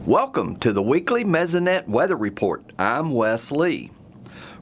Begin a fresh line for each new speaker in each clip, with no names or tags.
Welcome to the weekly Mesonet Weather Report. I'm Wes Lee.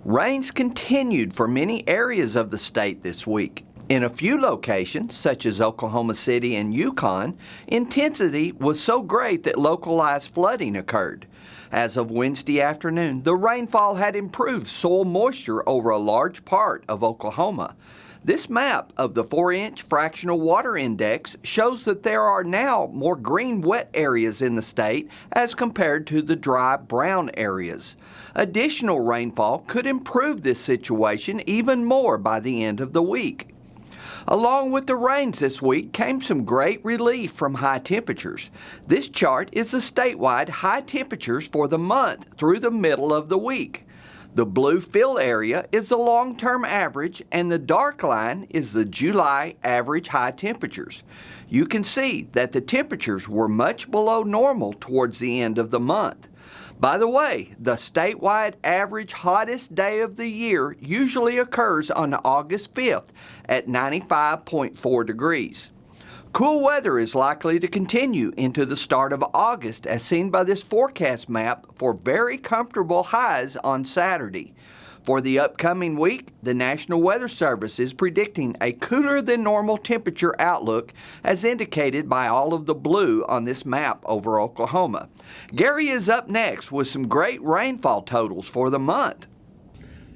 Rains continued for many areas of the state this week. In a few locations, such as Oklahoma City and Yukon, intensity was so great that localized flooding occurred. As of Wednesday afternoon, the rainfall had improved soil moisture over a large part of Oklahoma. This map of the 4-inch fractional water index shows that there are now more green wet areas in the state as compared to the dry brown areas. Additional rainfall could improve this situation even more by the end of the week. Along with the rains this week came some great relief from high temperatures. This chart is the statewide high temperatures for the month through the middle of the week. The blue fill area is the long-term average, and the dark line is the July average high temperatures. You can see that the temperatures were much below normal towards the end of the month. By the way, the statewide average hottest day of the year usually occurs on August 5th at 95.4 degrees. Cool weather is likely to continue into the start of August as seen by this forecast map for very comfortable highs on Saturday. For the upcoming week, the National Weather Service is predicting a cooler than normal temperature outlook as indicated by all of the blue on this map over Oklahoma. Gary is up next with some great rainfall totals for the month.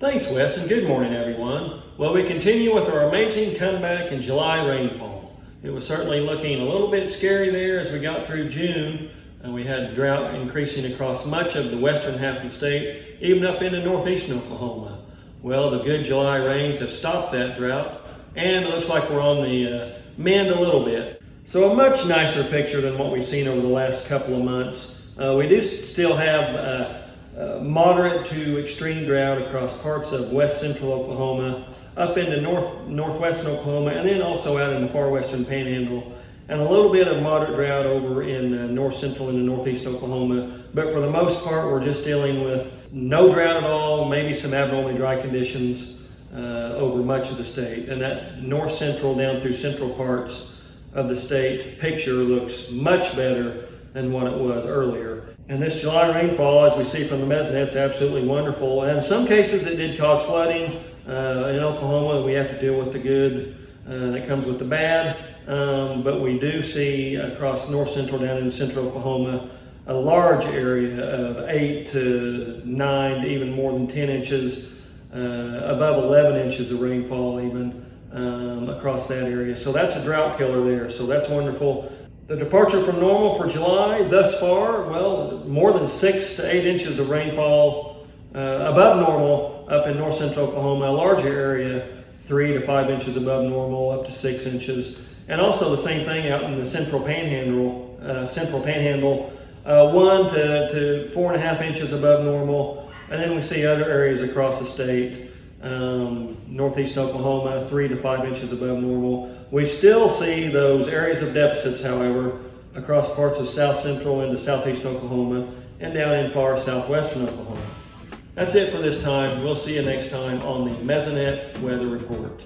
Thanks, Wes, and good morning, everyone. Well, we continue with our amazing comeback in July rainfall. It was certainly looking a little bit scary there as we got through June, and we had drought increasing across much of the western half of the state, even up into northeastern Oklahoma. Well, the good July rains have stopped that drought, and it looks like we're on the mend a little bit. So a much nicer picture than what we've seen over the last couple of months. We do still have moderate to extreme drought across parts of west central Oklahoma, up into northwestern Oklahoma, and then also out in the far western panhandle, and a little bit of moderate drought over in north central and northeast Oklahoma. But for the most part, we're just dealing with no drought at all, maybe some abnormally dry conditions over much of the state. And that north central down through central parts of the state picture looks much better than what it was earlier. And this July rainfall, as we see from the Mesonet, is absolutely wonderful. And in some cases, it did cause flooding. In Oklahoma, we have to deal with the good that comes with the bad, but we do see across north central down into central Oklahoma a large area of 8 to 9 to even more than 10 inches, above 11 inches of rainfall even across that area. So that's a drought killer there, so that's wonderful. The departure from normal for July thus far, well, more than 6 to 8 inches of rainfall above normal up in north central Oklahoma, a larger area, 3 to 5 inches above normal, up to 6 inches. And also the same thing out in the central panhandle, 1 to 4.5 inches above normal. And then we see other areas across the state, northeast Oklahoma, 3 to 5 inches above normal. We still see those areas of deficits, however, across parts of south central into southeast Oklahoma and down in far southwestern Oklahoma. That's it for this time. We'll see you next time on the Mesonet Weather Report.